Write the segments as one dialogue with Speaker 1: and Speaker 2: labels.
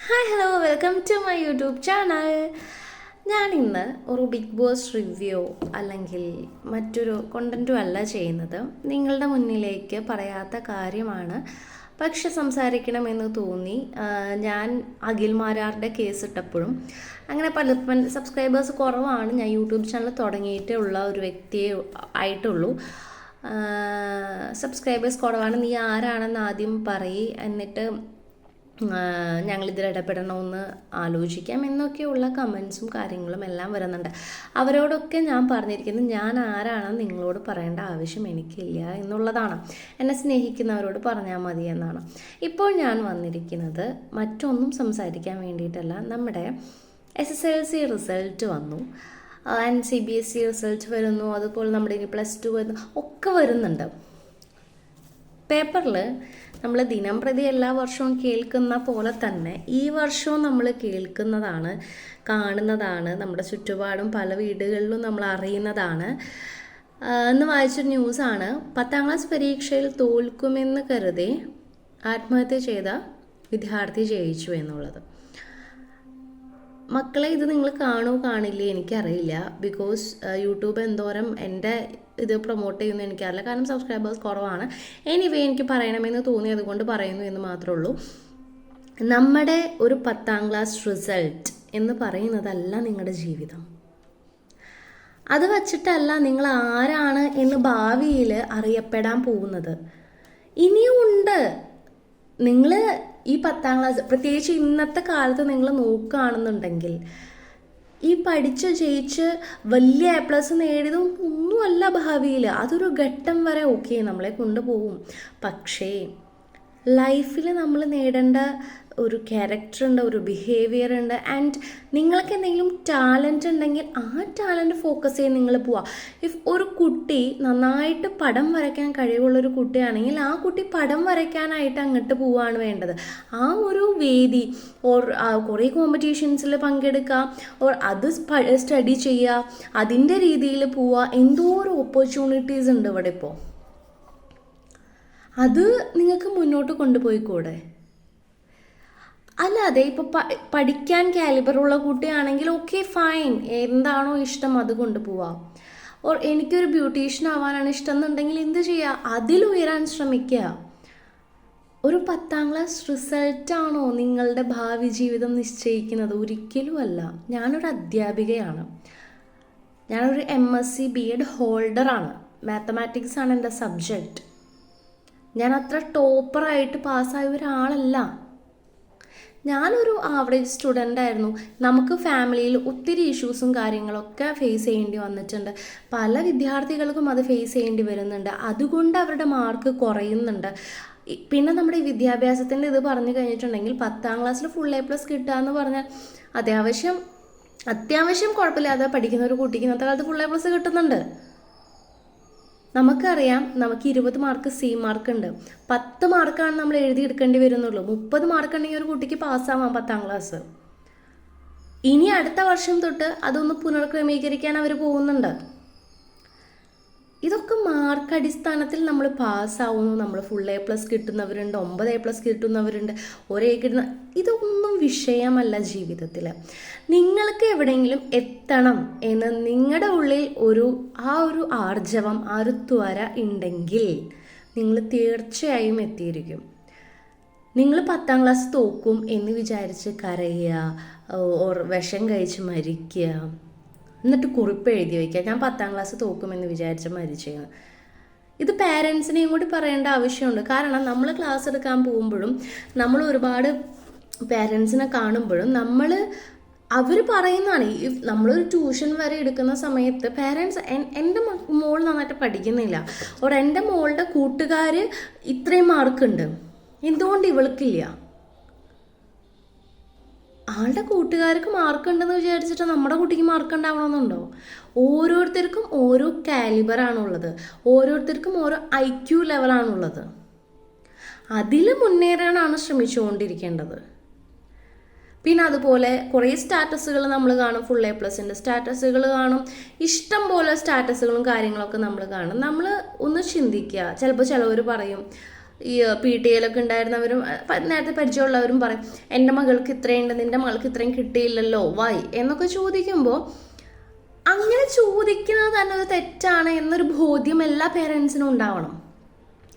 Speaker 1: Hi hello welcome to my YouTube channel. ഞാനിന്ന് ഒരു big boss review അല്ലെങ്കിൽ മറ്റൊരു കണ്ടൻറ്റും അല്ല ചെയ്യുന്നത്. നിങ്ങളുടെ മുന്നിലേക്ക് പറയാത്ത കാര്യമാണ്, പക്ഷെ സംസാരിക്കണമെന്ന് തോന്നി. ഞാൻ അഖിൽ മാരാറുടെ കേസ് ഇട്ടപ്പോഴും അങ്ങനെ പല സബ്സ്ക്രൈബേഴ്സ് കുറവാണ്. ഞാൻ യൂട്യൂബ് ചാനൽ തുടങ്ങിയിട്ടേ ഉള്ള ഒരു വ്യക്തിയെ ആയിട്ടുള്ളൂ. സബ്സ്ക്രൈബേഴ്സ് കുറവാണ്, നീ ആരാണെന്ന് ആദ്യം പറയും, എന്നിട്ട് ഞങ്ങളിതിൽ ഇടപെടണമെന്ന് ആലോചിക്കാം എന്നൊക്കെയുള്ള കമൻസും കാര്യങ്ങളും എല്ലാം വരുന്നുണ്ട്. അവരോടൊക്കെ ഞാൻ പറഞ്ഞിരിക്കുന്നത് ഞാൻ ആരാണെന്ന് നിങ്ങളോട് പറയേണ്ട ആവശ്യം എനിക്കില്ല എന്നുള്ളതാണ്. എന്നെ സ്നേഹിക്കുന്നവരോട് പറഞ്ഞാൽ മതി എന്നാണ്. ഇപ്പോൾ ഞാൻ വന്നിരിക്കുന്നത് മറ്റൊന്നും സംസാരിക്കാൻ വേണ്ടിയിട്ടല്ല. നമ്മുടെ SSLC റിസൾട്ട് വന്നു, ആൻഡ് CBSE റിസൾട്ട് വരുന്നു, അതുപോലെ നമ്മുടെ ഇനി +2 വരുന്നു, ഒക്കെ വരുന്നുണ്ട്. പേപ്പറിൽ നമ്മൾ ദിനം പ്രതി എല്ലാ വർഷവും കേൾക്കുന്ന പോലെ തന്നെ ഈ വർഷവും നമ്മൾ കേൾക്കുന്നതാണ്, കാണുന്നതാണ്. നമ്മുടെ ചുറ്റുപാടും പല വീടുകളിലും നമ്മൾ അറിയുന്നതാണ്. ഇന്ന് വായിച്ചൊരു ന്യൂസാണ്, 10ാം ക്ലാസ് പരീക്ഷയിൽ തോൽക്കുമെന്ന് കരുതി ആത്മഹത്യ ചെയ്ത വിദ്യാർത്ഥി ജയിച്ചു എന്നുള്ളത്. മക്കളെ, ഇത് നിങ്ങൾ കാണില്ലേ എനിക്കറിയില്ല. ബിക്കോസ് യൂട്യൂബ് എന്തോരം എൻ്റെ ഇത് പ്രൊമോട്ട് ചെയ്യുന്നു എനിക്കറിയില്ല, കാരണം സബ്സ്ക്രൈബേഴ്സ് കുറവാണ്. എനിവേ എനിക്ക് പറയണമെന്ന് തോന്നി, അതുകൊണ്ട് പറയുന്നു എന്ന് മാത്രമേ ഉള്ളൂ. നമ്മുടെ ഒരു 10ാം ക്ലാസ് റിസൾട്ട് എന്ന് പറയുന്നതല്ല നിങ്ങളുടെ ജീവിതം. അത് വച്ചിട്ടല്ല നിങ്ങൾ ആരാണ് എന്ന് ഭാവിയിൽ അറിയപ്പെടാൻ പോകുന്നത്. ഇനിയും ഉണ്ട്. നിങ്ങൾ ഈ 10ാം ക്ലാസ്, പ്രത്യേകിച്ച് ഇന്നത്തെ കാലത്ത് നിങ്ങൾ നോക്കുകയാണെന്നുണ്ടെങ്കിൽ, ഈ പഠിച്ച് ജയിച്ച് വലിയ A+ നേടിയതും ഒന്നുമല്ല ഭാവിയിൽ. അതൊരു ഘട്ടം വരെ ഓക്കെ നമ്മളെ കൊണ്ടുപോകും. പക്ഷേ ലൈഫിൽ നമ്മൾ നേടേണ്ട ഒരു ക്യാരക്ടർ ഉണ്ട്, ഒരു ബിഹേവിയർ ഉണ്ട്. ആൻഡ് നിങ്ങൾക്ക് എന്തെങ്കിലും ടാലൻറ്റ് ഉണ്ടെങ്കിൽ ആ ടാലൻറ്റ് ഫോക്കസ് ചെയ്ത് നിങ്ങൾ പോവുക. ഇഫ് ഒരു കുട്ടി നന്നായിട്ട് പടം വരയ്ക്കാൻ കഴിവുള്ളൊരു കുട്ടിയാണെങ്കിൽ ആ കുട്ടി പടം വരയ്ക്കാനായിട്ട് അങ്ങോട്ട് പോവുകയാണ് വേണ്ടത്. ആ ഒരു വേദി ഓർ കുറേ കോമ്പറ്റീഷൻസിൽ പങ്കെടുക്കുക, ഓർ അത് സ്റ്റഡി ചെയ്യുക, അതിൻ്റെ രീതിയിൽ പോവുക. എന്തോ ഒരു ഓപ്പർച്യൂണിറ്റീസ് ഉണ്ട് ഇവിടെ ഇപ്പോൾ. അത് നിങ്ങൾക്ക് മുന്നോട്ട് കൊണ്ടുപോയിക്കൂടെ? അല്ലാതെ ഇപ്പോൾ പഠിക്കാൻ കാലിബറുള്ള കുട്ടിയാണെങ്കിൽ ഓക്കെ ഫൈൻ, എന്താണോ ഇഷ്ടം അത് കൊണ്ടുപോവാം. ഓർ എനിക്കൊരു ബ്യൂട്ടീഷ്യൻ ആവാനാണ് ഇഷ്ടം എന്നുണ്ടെങ്കിൽ എന്ത് ചെയ്യുക, അതിലുയരാൻ ശ്രമിക്കുക. ഒരു 10ാം ക്ലാസ് റിസൾട്ടാണോ നിങ്ങളുടെ ഭാവി ജീവിതം നിശ്ചയിക്കുന്നത്? ഒരിക്കലും അല്ല. ഞാനൊരു അധ്യാപികയാണ്, ഞാനൊരു MSc B.Ed ഹോൾഡറാണ്. മാത്തമാറ്റിക്സ് ആണ് എൻ്റെ സബ്ജക്റ്റ്. ഞാൻ അത്ര ടോപ്പറായിട്ട് പാസ്സായ ഒരാളല്ല. ഞാനൊരു ആവറേജ് സ്റ്റുഡൻ്റ് ആയിരുന്നു. നമുക്ക് ഫാമിലിയിൽ ഒത്തിരി ഇഷ്യൂസും കാര്യങ്ങളൊക്കെ ഫേസ് ചെയ്യേണ്ടി വന്നിട്ടുണ്ട്. പല വിദ്യാർത്ഥികൾക്കും അത് ഫേസ് ചെയ്യേണ്ടി വരുന്നുണ്ട്. അതുകൊണ്ട് അവരുടെ മാർക്ക് കുറയുന്നുണ്ട്. പിന്നെ നമ്മുടെ ഈ വിദ്യാഭ്യാസത്തിൻ്റെ ഇത് പറഞ്ഞു കഴിഞ്ഞിട്ടുണ്ടെങ്കിൽ 10ാം ക്ലാസ്സിൽ ഫുൾ A+ കിട്ടുക എന്ന് പറഞ്ഞാൽ അത്യാവശ്യം കുഴപ്പമില്ലാതെ പഠിക്കുന്ന ഒരു കുട്ടിക്ക് ഇന്നത്തെ കാലത്ത് ഫുൾ A+ കിട്ടുന്നുണ്ട്. നമുക്കറിയാം, നമുക്ക് 20 മാർക്ക് C മാർക്ക് ഉണ്ട്. 10 മാർക്കാണ് നമ്മൾ എഴുതിയെടുക്കേണ്ടി വരുന്നുള്ളൂ. 30 മാർക്ക് ഉണ്ടെങ്കിൽ ഒരു കുട്ടിക്ക് പാസ്സാവാം 10ാം ക്ലാസ്. ഇനി അടുത്ത വർഷം തൊട്ട് അതൊന്ന് പുനർക്രമീകരിക്കാൻ അവർ പോകുന്നുണ്ട്. ഇതൊക്കെ മാർക്ക് അടിസ്ഥാനത്തിൽ നമ്മൾ പാസ്സാവുന്നു. നമ്മൾ ഫുൾ A+ കിട്ടുന്നവരുണ്ട്, 9 A+ കിട്ടുന്നവരുണ്ട്, ഒരേ കിട്ടുന്ന, ഇതൊന്നും വിഷയമല്ല ജീവിതത്തിൽ. നിങ്ങൾക്ക് എവിടെയെങ്കിലും എത്തണം എന്ന് നിങ്ങളുടെ ഉള്ളിൽ ഒരു ആർജവം, ആ ഒരു ത്വര ഉണ്ടെങ്കിൽ നിങ്ങൾ തീർച്ചയായും എത്തിയിരിക്കും. നിങ്ങൾ 10ാം ക്ലാസ് തോക്കും എന്ന് വിചാരിച്ച് കരയുക, ഓർ വിഷം കഴിച്ച് മരിക്കുക, എന്നിട്ട് കുറിപ്പ് എഴുതി വയ്ക്കുക, ഞാൻ 10ാം ക്ലാസ് തോക്കുമെന്ന് വിചാരിച്ച് മരിച്ചതാണ്. ഇത് പാരൻസിനെയും കൂടി പറയേണ്ട ആവശ്യമുണ്ട്. കാരണം നമ്മൾ ക്ലാസ് എടുക്കാൻ പോകുമ്പോഴും നമ്മൾ ഒരുപാട് പാരൻസിനെ കാണുമ്പോഴും അവർ പറയുന്നതാണ്. നമ്മളൊരു ട്യൂഷൻ വരെ എടുക്കുന്ന സമയത്ത് പാരൻസ് എൻ്റെ മോൾ നന്നായിട്ട് പഠിക്കുന്നില്ല, ഓർ എൻ്റെ മോളുടെ കൂട്ടുകാർ ഇത്രയും മാർക്കുണ്ട്, എന്തുകൊണ്ട് ഇവൾക്കില്ല? ആളുടെ കൂട്ടുകാർക്ക് മാർക്ക് ഉണ്ടെന്ന് വിചാരിച്ചിട്ട് നമ്മുടെ കുട്ടിക്ക് മാർക്ക് ഉണ്ടാവണമെന്നുണ്ടോ? ഓരോരുത്തർക്കും ഓരോ കാലിബറാണുള്ളത്, ഓരോരുത്തർക്കും ഓരോ IQ ലെവലാണുള്ളത്. അതിൽ മുന്നേറാനാണ് ശ്രമിച്ചുകൊണ്ടിരിക്കേണ്ടത്. പിന്നെ അതുപോലെ കുറേ സ്റ്റാറ്റസുകൾ നമ്മൾ കാണും, ഫുൾ A+ൻ്റെ സ്റ്റാറ്റസുകൾ കാണും, ഇഷ്ടം പോലെ സ്റ്റാറ്റസുകളും കാര്യങ്ങളൊക്കെ നമ്മൾ കാണും. നമ്മൾ ഒന്ന് ചിന്തിക്കുക. ചിലപ്പോൾ ചിലവർ പറയും ഈ PTA ഉണ്ടായിരുന്നവരും നേരത്തെ പരിചയമുള്ളവരും പറയും, എൻ്റെ മകൾക്ക് ഇത്രയുണ്ട്, നിൻ്റെ മകൾക്ക് ഇത്രയും കിട്ടിയില്ലല്ലോ, വൈ എന്നൊക്കെ ചോദിക്കുമ്പോൾ അങ്ങനെ ചോദിക്കുന്നത് തന്നെ ഒരു തെറ്റാണ് എന്നൊരു ബോധ്യം എല്ലാ പേരൻസിനും ഉണ്ടാവണം.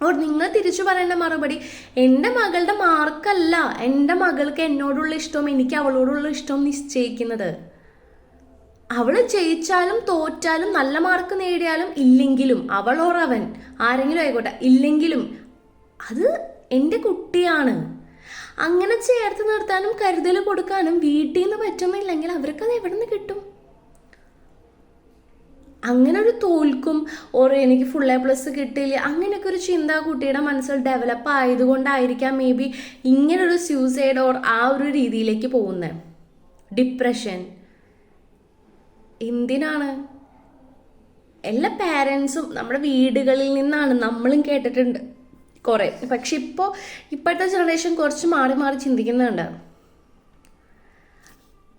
Speaker 1: ഓർ നിങ്ങൾ തിരിച്ചു പറയേണ്ട മറുപടി, എൻ്റെ മകളുടെ മാർക്കല്ല എൻ്റെ മകൾക്ക് എന്നോടുള്ള ഇഷ്ടവും എനിക്ക് അവളോടുള്ള ഇഷ്ടവും നിശ്ചയിക്കുന്നത്. അവൾ ജയിച്ചാലും തോറ്റാലും നല്ല മാർക്ക് നേടിയാലും ഇല്ലെങ്കിലും, അവളോർ അവൻ ആരെങ്കിലും ആയിക്കോട്ടെ, ഇല്ലെങ്കിലും അത് എൻ്റെ കുട്ടിയാണ്. അങ്ങനെ ചേർത്ത് നിർത്താനും കരുതൽ കൊടുക്കാനും വീട്ടിൽ നിന്ന് പറ്റുന്നില്ലെങ്കിൽ അവർക്കത് എവിടെ നിന്ന് കിട്ടും? അങ്ങനെ ഒരു തോൽക്കും, ഓർ എനിക്ക് full A+ കിട്ടിയില്ല, അങ്ങനെയൊക്കെ ഒരു ചിന്ത കുട്ടിയുടെ മനസ്സിൽ ഡെവലപ്പ് ആയതുകൊണ്ടായിരിക്കാം മേ ബി ഇങ്ങനൊരു സ്യൂസൈഡ് ഓർ ആ ഒരു രീതിയിലേക്ക് പോകുന്നത്. ഡിപ്രഷൻ എന്തിനാണ്? എല്ലാ പാരൻസും നമ്മുടെ വീടുകളിൽ നിന്നാണ്, നമ്മളും കേട്ടിട്ടുണ്ട് കുറേ. പക്ഷെ ഇപ്പോഴത്തെ ജനറേഷൻ കുറച്ച് മാറി മാറി ചിന്തിക്കുന്നുണ്ട്.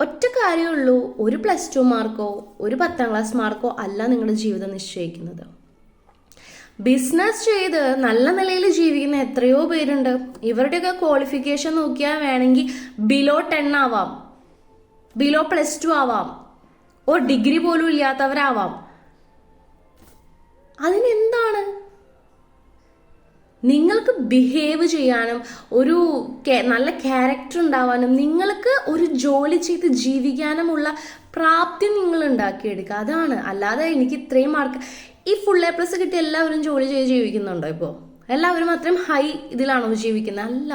Speaker 1: ഒറ്റ കാര്യമുള്ളൂ, ഒരു +2 മാർക്കോ ഒരു 10ാം ക്ലാസ് മാർക്കോ അല്ല നിങ്ങളുടെ ജീവിതം നിശ്ചയിക്കുന്നത്. ബിസിനസ് ചെയ്ത് നല്ല നിലയിൽ ജീവിക്കുന്ന എത്രയോ പേരുണ്ട്. ഇവരുടെയൊക്കെ ക്വാളിഫിക്കേഷൻ നോക്കിയാൽ വേണമെങ്കിൽ ബിലോ 10 ആവാം, ബിലോ +2 ആവാം, ഒരു ഡിഗ്രി പോലും ഇല്ലാത്തവരാവാം. അതിനെന്താണ്? നിങ്ങൾക്ക് ബിഹേവ് ചെയ്യാനും ഒരു നല്ല ക്യാരക്ടർ ഉണ്ടാവാനും നിങ്ങൾക്ക് ഒരു ജോലി ചെയ്ത് ജീവിക്കാനുമുള്ള പ്രാപ്തി നിങ്ങൾ ഉണ്ടാക്കിയെടുക്കുക. അതാണ്. അല്ലാതെ എനിക്ക് ഇത്രയും മാർക്ക്, ഈ full A+ കിട്ടി എല്ലാവരും ജോലി ചെയ്ത് ജീവിക്കുന്നുണ്ടോ? ഇപ്പോൾ എല്ലാവരും അത്രയും ഹൈ ഇതിലാണോ ജീവിക്കുന്നത്? അല്ല.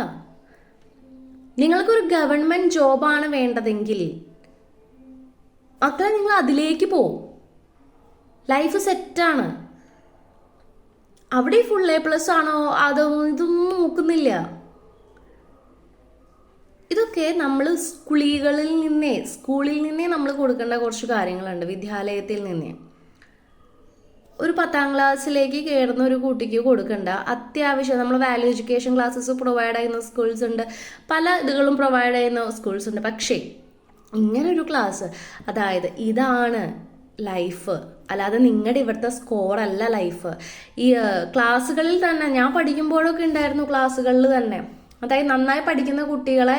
Speaker 1: നിങ്ങൾക്കൊരു ഗവൺമെന്റ് ജോബാണ് വേണ്ടതെങ്കിൽ മക്കളെ നിങ്ങൾ അതിലേക്ക് പോവും, ലൈഫ് സെറ്റാണ്. അവിടെ full A+ ആണോ ഇതൊന്നും നോക്കുന്നില്ല. ഇതൊക്കെ നമ്മൾ സ്കൂളിൽ നിന്നേ നമ്മൾ കൊടുക്കേണ്ട കുറച്ച് കാര്യങ്ങളുണ്ട്. വിദ്യാലയത്തിൽ നിന്നേ ഒരു 10ാം ക്ലാസ്സിലേക്ക് കയറുന്ന ഒരു കുട്ടിക്ക് കൊടുക്കേണ്ട അത്യാവശ്യം നമ്മൾ വാല്യൂ എഡ്യൂക്കേഷൻ ക്ലാസ്സസ് പ്രൊവൈഡ് ചെയ്യുന്ന സ്കൂൾസ് ഉണ്ട്, പല ഇതുകളും പ്രൊവൈഡ് ചെയ്യുന്ന സ്കൂൾസ് ഉണ്ട്. പക്ഷേ ഇങ്ങനൊരു ക്ലാസ്, അതായത് ഇതാണ് ലൈഫ്, അല്ലാതെ നിങ്ങളുടെ ഇവിടുത്തെ സ്കോറല്ല ലൈഫ്. ഈ ക്ലാസ്സുകളിൽ തന്നെ ഞാൻ പഠിക്കുമ്പോഴൊക്കെ ഉണ്ടായിരുന്നു, ക്ലാസ്സുകളിൽ തന്നെ അതായത് നന്നായി പഠിക്കുന്ന കുട്ടികളെ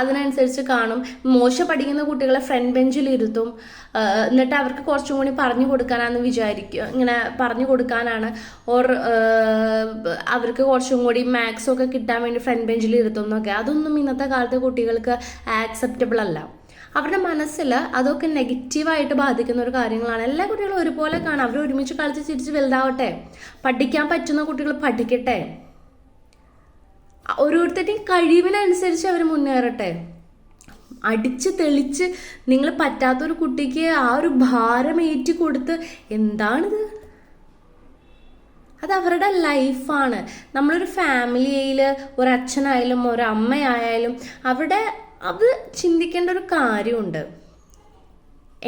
Speaker 1: അതിനനുസരിച്ച് കാണും, മോശം പഠിക്കുന്ന കുട്ടികളെ ഫ്രണ്ട് ബെഞ്ചിൽ ഇരുത്തും. എന്നിട്ട് അവർക്ക് കുറച്ചും കൂടി പറഞ്ഞു കൊടുക്കാനാണെന്ന് വിചാരിക്കും, ഇങ്ങനെ പറഞ്ഞു കൊടുക്കാനാണ്, ഓർ അവർക്ക് കുറച്ചും കൂടി മാത്സ് ഒക്കെ കിട്ടാൻ വേണ്ടി ഫ്രണ്ട് ബെഞ്ചിൽ ഇരുത്തും എന്നൊക്കെ. അതൊന്നും ഇന്നത്തെ കാലത്തെ കുട്ടികൾക്ക് ആക്സെപ്റ്റബിൾ അല്ല. അവരുടെ മനസ്സിൽ അതൊക്കെ നെഗറ്റീവായിട്ട് ബാധിക്കുന്ന ഒരു കാര്യങ്ങളാണ്. എല്ലാ കുട്ടികളും ഒരുപോലെ കാണാം, അവർ ഒരുമിച്ച് കളിച്ച് ചിരിച്ച് വലുതാവട്ടെ, പഠിക്കാൻ പറ്റുന്ന കുട്ടികൾ പഠിക്കട്ടെ, ഓരോരുത്തരുടെയും കഴിവിനനുസരിച്ച് അവർ മുന്നേറട്ടെ. അടിച്ച് തെളിച്ച് നിങ്ങൾ പറ്റാത്തൊരു കുട്ടിക്ക് ആ ഒരു ഭാരം ഏറ്റി കൊടുത്ത് എന്താണിത്? അത് അവരുടെ ലൈഫാണ്. നമ്മളൊരു ഫാമിലിയിൽ ഒരച്ഛനായാലും ഒരമ്മയായാലും അത് ചിന്തിക്കേണ്ട ഒരു കാര്യമുണ്ട്.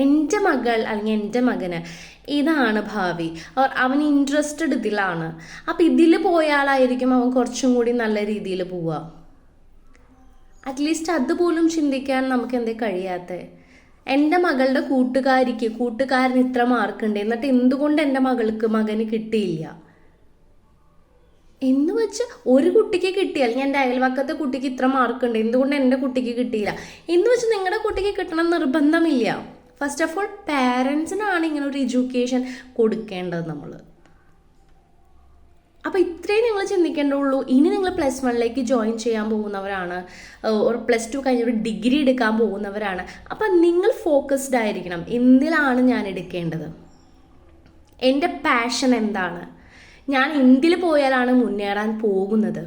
Speaker 1: എൻ്റെ മകൾ അല്ലെങ്കിൽ എൻ്റെ മകന് ഇതാണ് ഭാവി, അവൻ ഇൻട്രസ്റ്റഡ് ഇതിലാണ്, അപ്പം ഇതിൽ പോയാലായിരിക്കും അവൻ കുറച്ചും കൂടി നല്ല രീതിയിൽ പോവുക. അറ്റ്ലീസ്റ്റ് അതുപോലും ചിന്തിക്കാൻ നമുക്ക് എന്തേ കഴിയാത്തേ? എൻ്റെ മകളുടെ കൂട്ടുകാരന് ഇത്ര മാർക്കുണ്ട്, എന്നിട്ട് എന്തുകൊണ്ട് എൻ്റെ മകന് കിട്ടിയില്ല എന്ന് വെച്ച് ഒരു കുട്ടിക്ക് കിട്ടിയാൽ, ഞാൻ എൻ്റെ അയൽവക്കത്തെ കുട്ടിക്ക് ഇത്ര മാർക്കുണ്ട്, എന്തുകൊണ്ട് എൻ്റെ കുട്ടിക്ക് കിട്ടിയില്ല എന്ന് വെച്ച് നിങ്ങളുടെ കുട്ടിക്ക് കിട്ടണം നിർബന്ധമില്ല. ഫസ്റ്റ് ഓഫ് ഓൾ പാരൻസിനാണ് ഇങ്ങനെ ഒരു എഡ്യൂക്കേഷൻ കൊടുക്കേണ്ടത് നമ്മൾ. അപ്പോൾ ഇത്രയും നിങ്ങൾ ചിന്തിക്കേണ്ടുള്ളൂ. ഇനി നിങ്ങൾ +1 ജോയിൻ ചെയ്യാൻ പോകുന്നവരാണ്, ഒരു +2 കഴിഞ്ഞ ഒരു ഡിഗ്രി എടുക്കാൻ പോകുന്നവരാണ്. അപ്പം നിങ്ങൾ ഫോക്കസ്ഡ് ആയിരിക്കണം. എന്തിലാണ് ഞാൻ എടുക്കേണ്ടത്? എൻ്റെ പാഷൻ എന്താണ്? ഞാൻ എന്തിൽ പോയാലാണ് മുന്നേറാൻ പോകുന്നത്?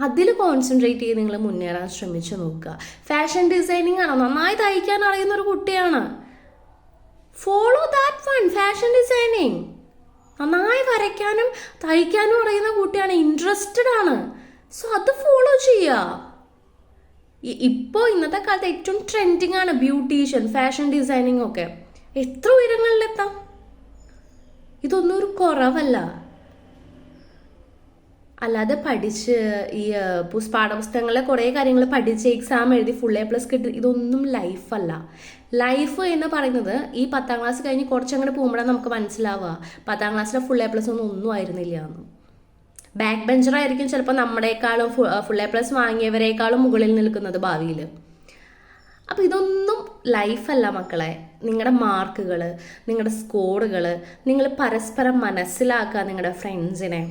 Speaker 1: അതിൽ കോൺസെൻട്രേറ്റ് ചെയ്ത് നിങ്ങൾ മുന്നേറാൻ ശ്രമിച്ചു നോക്കുക. ഫാഷൻ ഡിസൈനിങ് ആണോ? നന്നായി തയ്ക്കാൻ അറിയുന്ന ഒരു കുട്ടിയാണ്, follow that one. Fashion designing നന്നായി വരയ്ക്കാനും തയ്ക്കാനും അറിയുന്ന കുട്ടിയാണ്, ഇൻട്രസ്റ്റഡ് ആണ്, സോ അത് ഫോളോ ചെയ്യുക. ഇപ്പോൾ ഇന്നത്തെ കാലത്ത് ഏറ്റവും ട്രെൻഡിങ് ആണ് ബ്യൂട്ടീഷ്യൻ, ഫാഷൻ ഡിസൈനിങ് ഒക്കെ. എത്ര ഉയരങ്ങളിലെത്താം. ഇതൊന്നും ഒരു കുറവല്ല. അല്ലാതെ പഠിച്ച് ഈ പാഠപുസ്തകങ്ങളിലെ കുറേ കാര്യങ്ങൾ പഠിച്ച് എക്സാം എഴുതി full A+ കിട്ടി, ഇതൊന്നും ലൈഫല്ല. ലൈഫ് എന്ന് പറയുന്നത് ഈ 10ാം ക്ലാസ് കഴിഞ്ഞ് കുറച്ചങ്ങോട്ട് പോകുമ്പോഴാണ് നമുക്ക് മനസ്സിലാവുക 10ാം ക്ലാസ്സിലെ full A+ ഒന്നും ആയിരുന്നില്ല എന്ന്. ബാക്ക് ബെഞ്ചറായിരിക്കും ചിലപ്പോൾ നമ്മുടേക്കാളും ഫുൾ എ പ്ലസ് വാങ്ങിയവരെക്കാളും മുകളിൽ നിൽക്കുന്നത് ഭാവിയിൽ. അപ്പോൾ ഇതൊന്നും ലൈഫല്ല മക്കളെ. നിങ്ങളുടെ മാർക്കുകൾ, നിങ്ങളുടെ സ്കോറുകൾ, നിങ്ങൾ പരസ്പരം മനസ്സിലാക്കുക. നിങ്ങളുടെ ഫ്രണ്ട്സിനെ,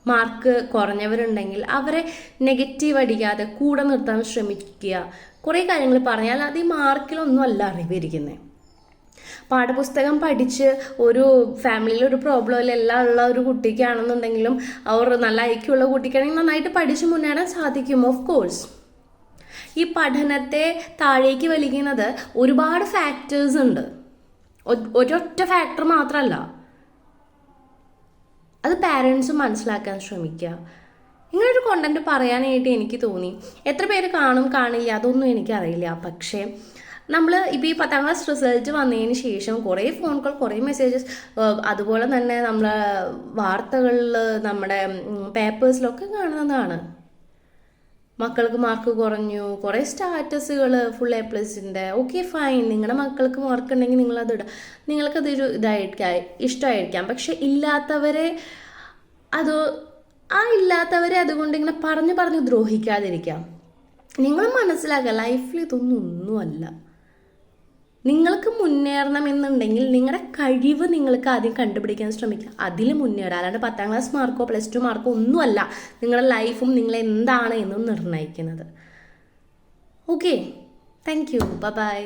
Speaker 1: മാർക്ക് കുറഞ്ഞവരുണ്ടെങ്കിൽ അവരെ നെഗറ്റീവ് അടിക്കാതെ കൂടെ നിർത്താൻ ശ്രമിക്കുക. കുറേ കാര്യങ്ങൾ പറഞ്ഞാൽ അത് ഈ മാർക്കിലൊന്നും അല്ല അറിവിരിക്കുന്നത്. പാഠപുസ്തകം പഠിച്ച് ഒരു ഫാമിലിയിൽ ഒരു പ്രോബ്ലം എല്ലാം ഉള്ള ഒരു കുട്ടിക്കാണെന്നുണ്ടെങ്കിലും അവർ നല്ല ഐക്യമുള്ള കുട്ടിക്കാണെങ്കിൽ നന്നായിട്ട് പഠിച്ച് മുന്നേറാൻ സാധിക്കും. ഓഫ് കോഴ്സ് ഈ പഠനത്തെ താഴേക്ക് വലിക്കുന്നത് ഒരുപാട് ഫാക്ടേഴ്സ് ഉണ്ട്, ഒരൊറ്റ ഫാക്ടർ മാത്രമല്ല. അത് പാരൻസും മനസ്സിലാക്കാൻ ശ്രമിക്കുക. ഇങ്ങനൊരു കോണ്ടന്റ് പറയാനായിട്ട് എനിക്ക് തോന്നി. എത്ര പേര് കാണും കാണില്ല അതൊന്നും എനിക്കറിയില്ല. പക്ഷേ നമ്മൾ ഇപ്പോൾ ഈ 10ാം ക്ലാസ് റിസൾട്ട് വന്നതിന് ശേഷം കുറേ ഫോൺ കോൾ, കുറേ മെസ്സേജസ്, അതുപോലെ തന്നെ നമ്മളെ വാർത്തകളിൽ, നമ്മുടെ പേപ്പേഴ്സിലൊക്കെ കാണുന്നതാണ്. മക്കൾക്ക് മാർക്ക് കുറഞ്ഞു, കുറേ സ്റ്റാറ്റസുകൾ ഫുൾ എ പ്ലസിൻ്റെ. ഓക്കെ ഫൈൻ, നിങ്ങളുടെ മക്കൾക്ക് മാർക്ക് ഉണ്ടെങ്കിൽ നിങ്ങളത് ഇടുക, നിങ്ങൾക്കതൊരു ഇഷ്ടമായിരിക്കാം. പക്ഷെ ഇല്ലാത്തവരെ ഇല്ലാത്തവരെ അതുകൊണ്ട് ഇങ്ങനെ പറഞ്ഞു ദ്രോഹിക്കാതിരിക്കാം. നിങ്ങൾ മനസ്സിലാക്കുക, ലൈഫിൽ ഒന്നുമല്ല. നിങ്ങൾക്ക് മുന്നേറണമെന്നുണ്ടെങ്കിൽ നിങ്ങളുടെ കഴിവ് നിങ്ങൾക്ക് ആദ്യം കണ്ടുപിടിക്കാൻ ശ്രമിക്കുക, അതിൽ മുന്നേറുക. അല്ലാണ്ട് 10ാം ക്ലാസ് മാർക്കോ +2 മാർക്കോ ഒന്നുമല്ല നിങ്ങളുടെ ലൈഫും നിങ്ങൾ എന്താണ് എന്നും നിർണ്ണയിക്കുന്നത്. Okay, thank you, by.